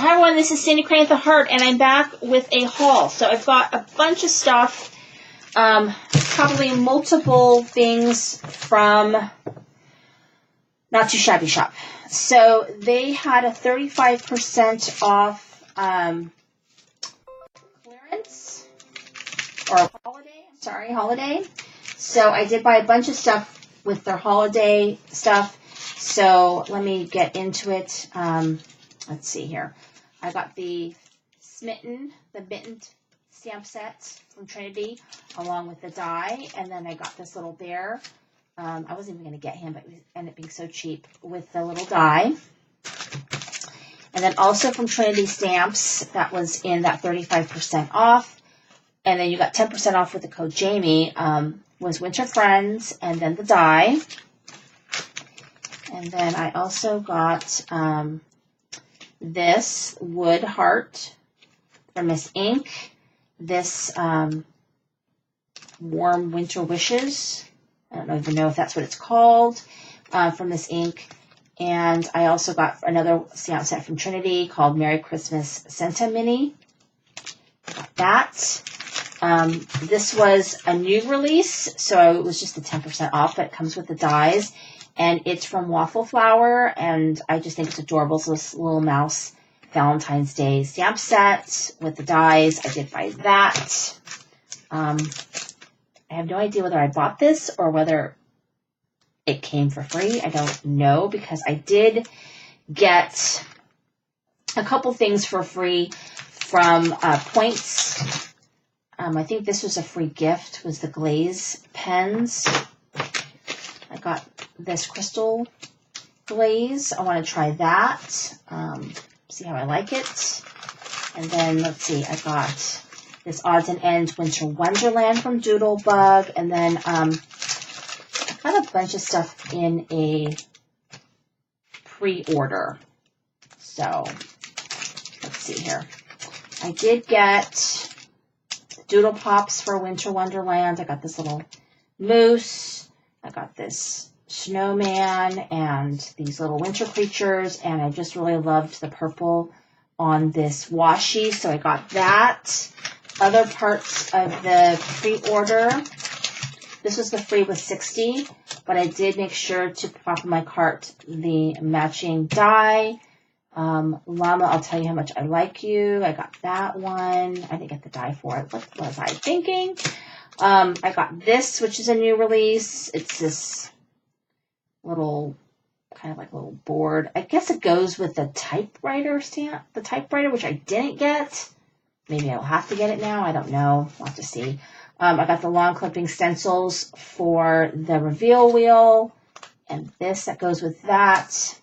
Hi everyone, this is Sandy Crane at the Heart, and I'm back with a haul. So I've got a bunch of stuff, probably multiple things from Not Too Shabby Shop. So they had a 35% off clearance, or holiday. So I did buy a bunch of stuff with their holiday stuff. So let me get into it. Let's see here. I got the mitten stamp set from Trinity along with the die. And then I got this little bear. I wasn't even going to get him, but it ended up being so cheap with the little die. And then also from Trinity Stamps, that was in that 35% off. And then you got 10% off with the code Jamie, was Winter Friends, and then the die. And then I also got this wood heart from Miss Ink. This warm winter wishes. I don't even know if that's what it's called, from Miss Ink. And I also got another stamp set from Trinity called Merry Christmas Santa Mini. Got that. This was a new release, so it was just the 10% off, but it comes with the dies. And it's from Waffle Flower, and I just think it's adorable. So this little mouse Valentine's Day stamp set with the dies. I did buy that. I have no idea whether I bought this or whether it came for free. I don't know, because I did get a couple things for free from Points. I think this was a free gift, was the glaze pens. I got this crystal glaze. I want to try that. See how I like it. And then, let's see, I got this Odds and Ends Winter Wonderland from Doodlebug. And then I got a bunch of stuff in a pre-order. So, let's see here. I did get Doodle Pops for Winter Wonderland. I got this little moose. I got this snowman and these little winter creatures. And I just really loved the purple on this washi. So I got that. Other parts of the pre-order. This was the free with 60. But I did make sure to pop in my cart the matching die. Llama, I'll tell you how much I like you. I got that one. I didn't get the die for it. What was I thinking? I got this, which is a new release. It's this little, kind of like a little board. I guess it goes with the typewriter stamp, which I didn't get. Maybe I'll have to get it now. I don't know. We'll have to see. I got the long clipping stencils for the reveal wheel. And this that goes with that.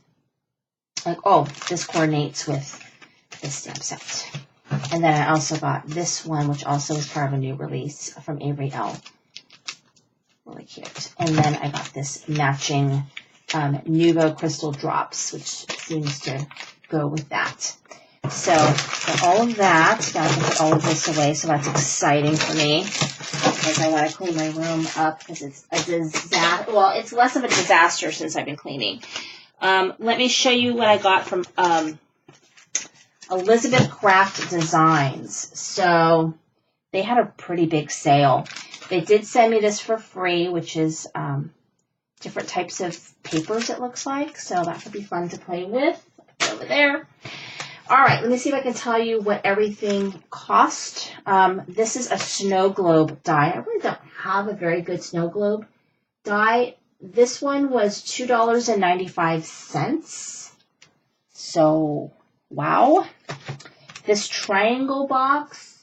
Like, oh, this coordinates with this stamp set. And then I also got this one, which also is part of a new release from Avery L. Really cute. And then I got this matching Nuvo Crystal Drops, which seems to go with that. So, for all of that, gotta put all of this away, so that's exciting for me. Because I want to clean my room up, because it's a disaster. Well, it's less of a disaster since I've been cleaning. Let me show you what I got from Elizabeth Craft Designs. So they had a pretty big sale. They did send me this for free, which is different types of papers, it looks like. So that could be fun to play with. Over there. All right, let me see if I can tell you what everything cost. This is a snow globe die. I really don't have a very good snow globe die. This one was $2.95. So, wow. This triangle box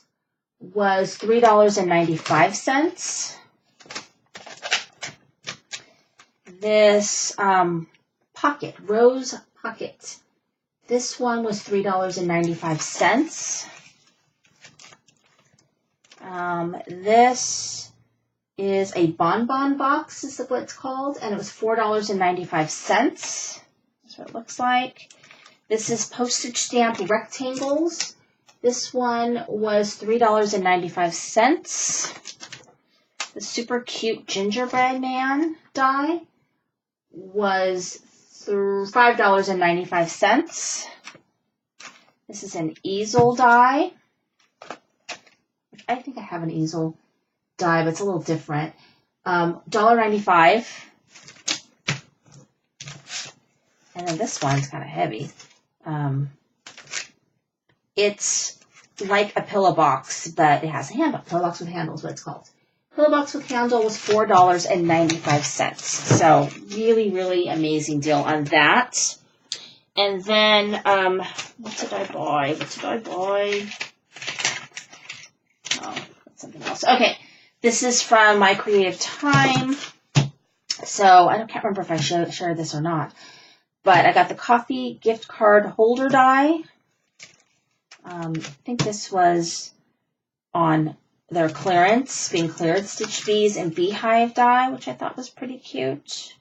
was $3.95. This pocket, rose pocket. This one was $3.95. This is a bonbon box, is what it's called, and it was $4.95. That's what it looks like. This is postage stamp rectangles. This one was $3.95. The super cute gingerbread man die was $5.95. This is an easel die. I think I have an easel die, but it's a little different. $1.95. And then this one's kind of heavy. It's like a pillow box, but it has a handle. Pillow box with handle is what it's called. Pillow box with handle was $4.95. So really, really amazing deal on that. And then, what did I buy? Oh, that's something else. Okay, this is from My Creative Time. So I can't remember if I shared this or not. But I got the coffee gift card holder die. I think this was on their clearance, being cleared, Stitch Bees and Beehive die, which I thought was pretty cute.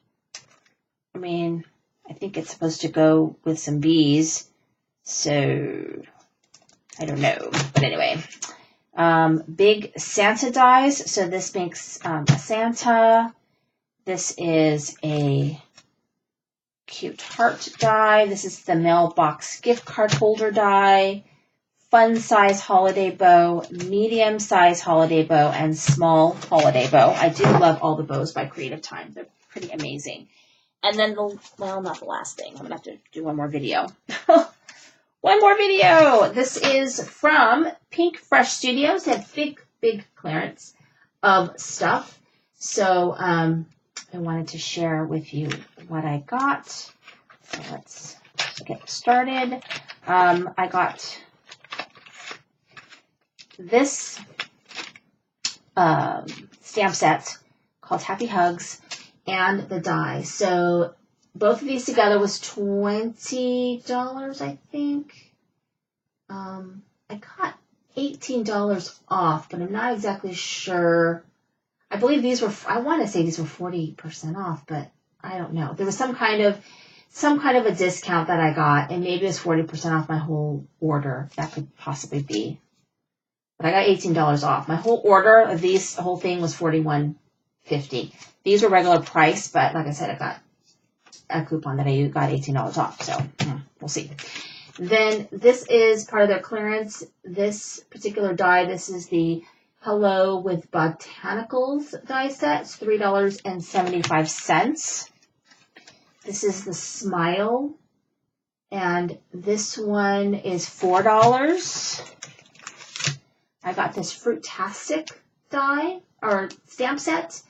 I mean, I think it's supposed to go with some bees, so I don't know. But anyway, big Santa dies. So this makes a Santa. This is a cute heart die. This is the mailbox gift card holder die. Fun size holiday bow, medium size holiday bow, and small holiday bow. I do love all the bows by Creative Time. They're pretty amazing. And then not the last thing. I'm going to have to do one more video. One more video. This is from Pink Fresh Studios. They have big clearance of stuff. So I wanted to share with you what I got. So let's get started. I got this stamp set called Happy Hugs and the die. So both of these together was $20, I think. I got $18 off, but I'm not exactly sure. I believe these were, I want to say these were 40% off, but I don't know. There was some kind of a discount that I got, and maybe it was 40% off my whole order. That could possibly be. But I got $18 off. My whole order of these, the whole thing was $41.50. These were regular price, but like I said, I got a coupon that I got $18 off. So we'll see. Then this is part of their clearance. This particular die, this is the Hello with Botanicals die set. It's $3.75. This is the Smile. And this one is $4. I got this Fruitastic die, or stamp set,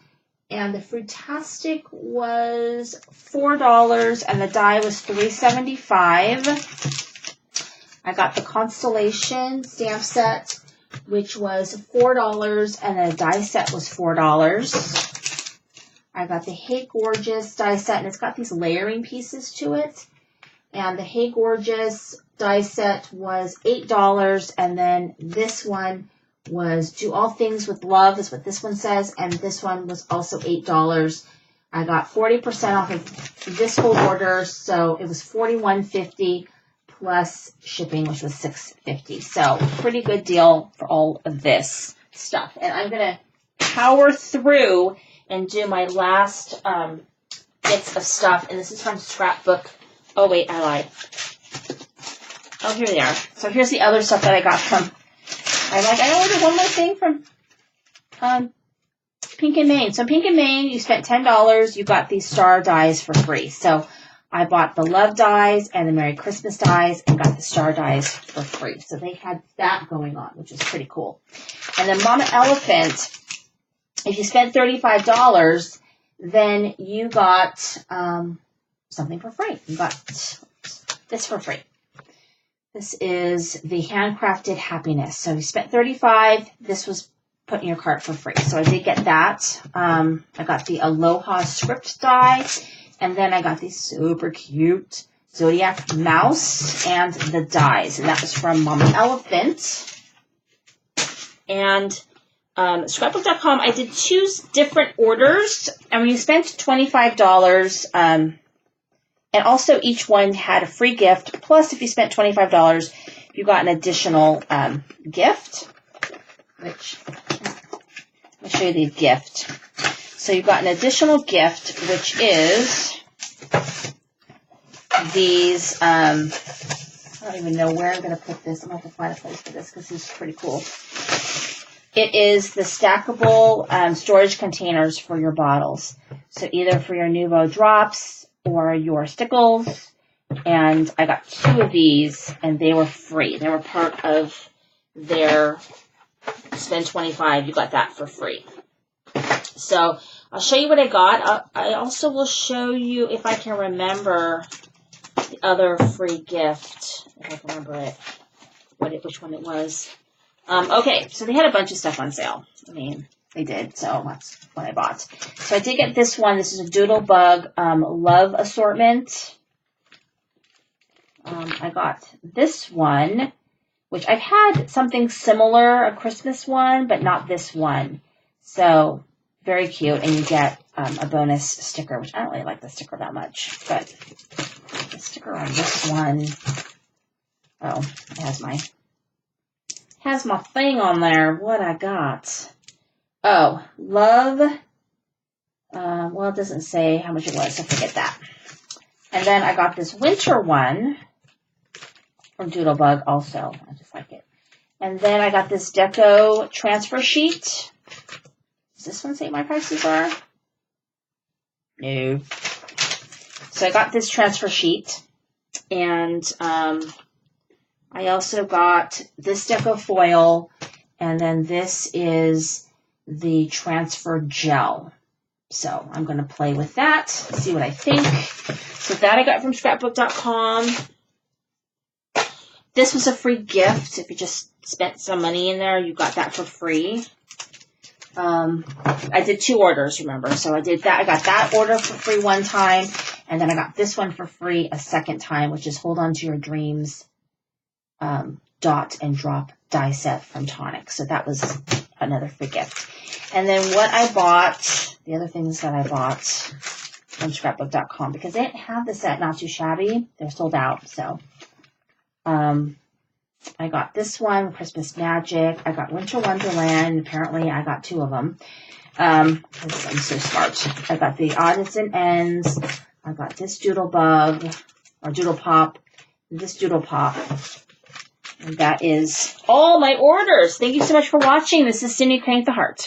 and the Fruitastic was $4, and the die was $3.75. I got the Constellation stamp set, which was $4, and the die set was $4. I got the Hey Gorgeous die set, and it's got these layering pieces to it, and the Hey Gorgeous die set was $8, and then this one was Do All Things with Love is what this one says, and this one was also $8. I got 40% off of this whole order, so it was $41.50 plus shipping, which was $6.50. So pretty good deal for all of this stuff. And I'm going to power through and do my last bits of stuff, and this is from Scrapbook. Oh, wait, I lied. Oh, here they are. So here's the other stuff that I got from, I ordered one more thing from Pink and Main. So Pink and Main, you spent $10, you got these star dies for free. So I bought the Love dies and the Merry Christmas dies and got the star dies for free. So they had that going on, which is pretty cool. And then Mama Elephant, if you spent $35, then you got something for free. You got this for free. This is the Handcrafted Happiness. So you spent $35. This was put in your cart for free. So I did get that. I got the Aloha script die. And then I got these super cute Zodiac mouse and the dies. And that was from Mama Elephant. And scrapbook.com, I did 2 different orders. And when you spent $25, and also each one had a free gift. Plus, if you spent $25, you got an additional gift. Which, let me show you the gift. So you got an additional gift, which is these, don't even know where I'm going to put this. I'm going to have to find a place for this because this is pretty cool. It is the stackable storage containers for your bottles. So either for your Nuvo drops or your stickles. And I got 2 of these, and they were free. They were part of their spend 25. You got that for free. So I'll show you what I got. I also will show you, if I can remember, the other free gift. If I can remember it, which one it was. Okay, so they had a bunch of stuff on sale. I mean, they did, so that's what I bought. So I did get this one. This is a Doodlebug Love Assortment. I got this one, which I've had something similar, a Christmas one, but not this one. So very cute, and you get a bonus sticker, which I don't really like the sticker that much, but the sticker on this one, oh, it has my thing on there. What I got? Oh, love. Well, it doesn't say how much it was, so forget that. And then I got this winter one from Doodlebug also. I just like it. And then I got this Deco transfer sheet. Does this one say what my prices are? No. So I got this transfer sheet. And I also got this Deco foil. And then this is the transfer gel. So I'm going to play with that, see what I think. So that I got from scrapbook.com. This was a free gift. If you just spent some money in there, you got that for free. I did 2 orders, remember. So I did that. I got that order for free one time. And then I got this one for free a second time, which is Hold On to Your Dreams dot and drop die set from Tonic. So that was another free gift. And then what I bought, the other things that I bought from scrapbook.com, because they didn't have the set Not Too Shabby. They're sold out. So I got this one, Christmas Magic. I got Winter Wonderland. Apparently I got 2 of them. I'm so smart. I got the Odds and Ends. I got this Doodlebug, or Doodle Pop, this Doodle Pop. And that is all my orders. Thank you so much for watching. This is Cindy Crank the Heart.